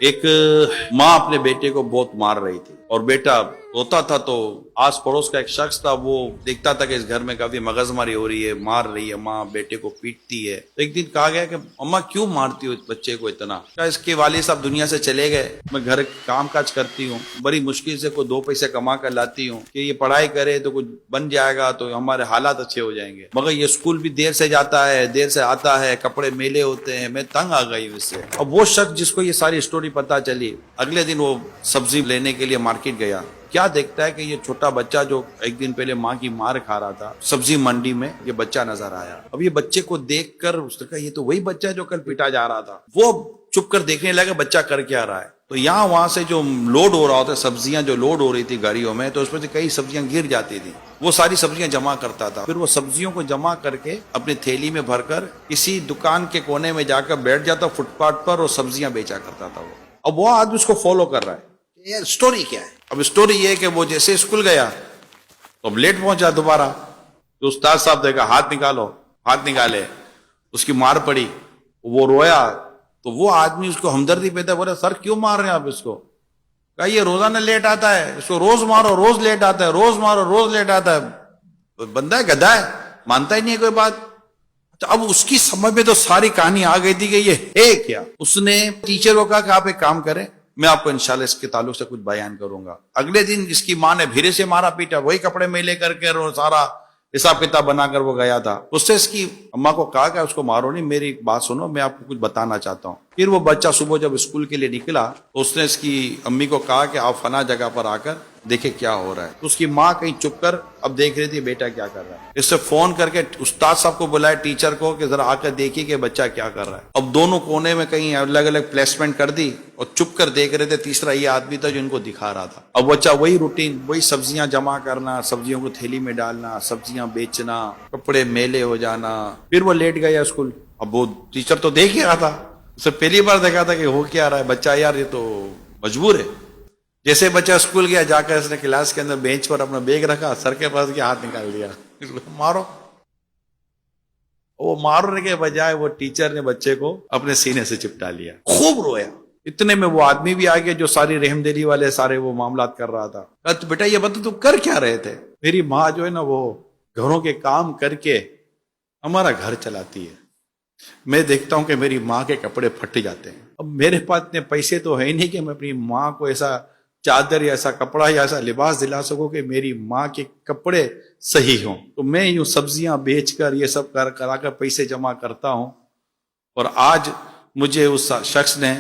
एक माँ अपने बेटे को बहुत मार रही थी और बेटा रोता था, तो आस पड़ोस का एक शख्स था, वो देखता था कि इस घर में काफी मगजमारी हो रही है, मार रही है माँ, बेटे को पीटती है। तो एक दिन कहा गया कि अम्मा क्यों मारती हो इस बच्चे को इतना? क्या इसके वालिद साहब दुनिया से चले गए, मैं घर काम काज करती हूँ, बड़ी मुश्किल से कोई 2 पैसे कमा कर लाती हूँ कि ये पढ़ाई करे तो कुछ बन जाएगा, तो हमारे हालात अच्छे हो जाएंगे, मगर ये स्कूल भी देर से जाता है, देर से आता है, कपड़े मेले होते हैं, मैं तंग आ गई हूँ इससे। अब वो शख्स जिसको ये सारी स्टोरी पता चली, अगले दिन वो सब्जी लेने के लिए मार्केट गया। क्या देखता है कि ये छोटा बच्चा जो एक दिन पहले माँ की मार खा रहा था, सब्जी मंडी में ये बच्चा नजर आया। अब ये बच्चे को देखकर उसने कहा ये तो वही बच्चा है जो कल पीटा जा रहा था। वो चुप कर देखने लगा बच्चा कर क्या रहा है। तो यहाँ वहां से जो लोड हो रहा होता, सब्जियां जो लोड हो रही थी गाड़ियों में, तो उसमें से कई सब्जियां गिर जाती थी। वो सारी सब्जियां जमा करता था, फिर वो सब्जियों को जमा करके अपनी थैली में भरकर किसी दुकान के कोने में जाकर बैठ जाता फुटपाथ पर और सब्जियां बेचा करता था वो। अब वो आदमी उसको फॉलो कर रहा है, यार स्टोरी क्या है। अब स्टोरी ये है कि वो जैसे स्कूल गया तो अब लेट पहुंचा दोबारा, तो उस्ताद साहब देखा हाथ निकालो, हाथ निकाले, उसकी मार पड़ी, वो रोया। तो वो आदमी उसको हमदर्दी पैदा, बोला सर क्यों मार रहे हैं आप इसको? कहा ये रोजाना लेट आता है, इसको रोज मारो, रोज लेट आता है, रोज मारो, रोज लेट आता है। तो बंदा है, गधा है, मानता ही नहीं है कोई बात। तो अब उसकी समझ में तो सारी कहानी आ गई थी कि ये है क्या। उसने टीचर को कहा कि आप एक काम करें, मैं आपको इंशाल्लाह इसके ताल्लुक से कुछ बयान करूंगा। अगले दिन इसकी माँ ने फिर से मारा पीटा, वही कपड़े मेले करके और सारा हिसाब किताब बनाकर वो गया था। उससे इसकी अम्मा को कहा कि उसको मारो नहीं, मेरी बात सुनो, मैं आपको कुछ बताना चाहता हूँ। फिर वो बच्चा सुबह जब स्कूल के लिए निकला तो उसने इसकी अम्मी को कहा कि आप फना जगह पर आकर देखे क्या हो रहा है। तो उसकी माँ कहीं चुप कर अब देख रही थी बेटा क्या कर रहा है। इससे फोन करके उस्ताद साहब को बुलाया, टीचर को, कि जरा आकर देखिए कि बच्चा क्या कर रहा है। अब दोनों कोने में कहीं अलग अलग प्लेसमेंट कर दी और चुप कर देख रहे थे। तीसरा ये आदमी था जो इनको दिखा रहा था। अब बच्चा वही रूटीन, वही सब्जियां जमा करना, सब्जियों को थैली में डालना, सब्जियां बेचना, कपड़े मेले हो जाना। फिर वो लेट गया स्कूल। अब वो टीचर तो देख ही रहा था, उसे पहली बार देखा था कि हो क्या रहा है बच्चा, यार ये तो मजबूर है। जैसे बच्चा स्कूल गया, जाकर इसने क्लास के अंदर बेंच पर अपना बैग रखा, सर के पास गया, हाथ निकाल दिया, मारो। वो मारने के बजाय वो टीचर ने बच्चे को अपने सीने से चिपटा लिया, खूब रोया। इतने में वो आदमी भी आ गया जो सारी रहमदिली वाले सारे वो मामलात कर रहा था। तो बेटा ये बता तुम कर क्या रहे थे? मेरी माँ जो है ना वो घरों के काम करके हमारा घर चलाती है, मैं देखता हूं कि मेरी माँ के कपड़े फट जाते हैं। अब मेरे पास इतने पैसे तो है नहीं कि मैं अपनी माँ को ऐसा चादर या ऐसा कपड़ा या ऐसा लिबास दिला सकूं कि मेरी माँ के कपड़े सही हों। तो मैं यूं सब्जियां बेचकर ये सब कराकर पैसे जमा करता हूं, और आज मुझे उस शख्स ने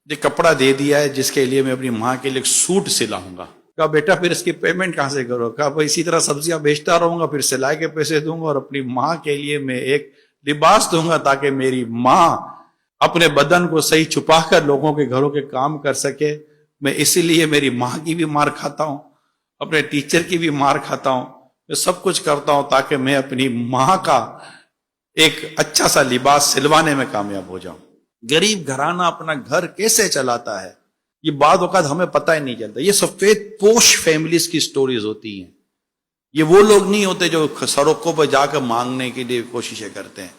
जो कपड़ा दे दिया है जिसके लिए मैं अपनी माँ के लिए एक सूट सिलाऊंगा। कहा बेटा फिर इसकी पेमेंट कहां से करो? कहा भाई इसी तरह सब्जियां बेचता रहूंगा, फिर सिलाई के पैसे दूंगा और अपनी माँ के लिए मैं एक लिबास दूंगा ताकि मेरी माँ अपने बदन को सही छुपाकर लोगों के घरों के काम कर सके। मैं इसीलिए मेरी माँ की भी मार खाता हूं, अपने टीचर की भी मार खाता हूं, मैं सब कुछ करता हूं ताकि मैं अपनी माँ का एक अच्छा सा लिबास सिलवाने में कामयाब हो जाऊं। गरीब घराना अपना घर कैसे चलाता है ये बाद वक़्त हमें पता ही नहीं चलता। ये सफेद पोश फैमिलीज की स्टोरीज होती हैं। ये वो लोग नहीं होते जो सड़कों पर जाकर मांगने के लिए कोशिशें करते हैं।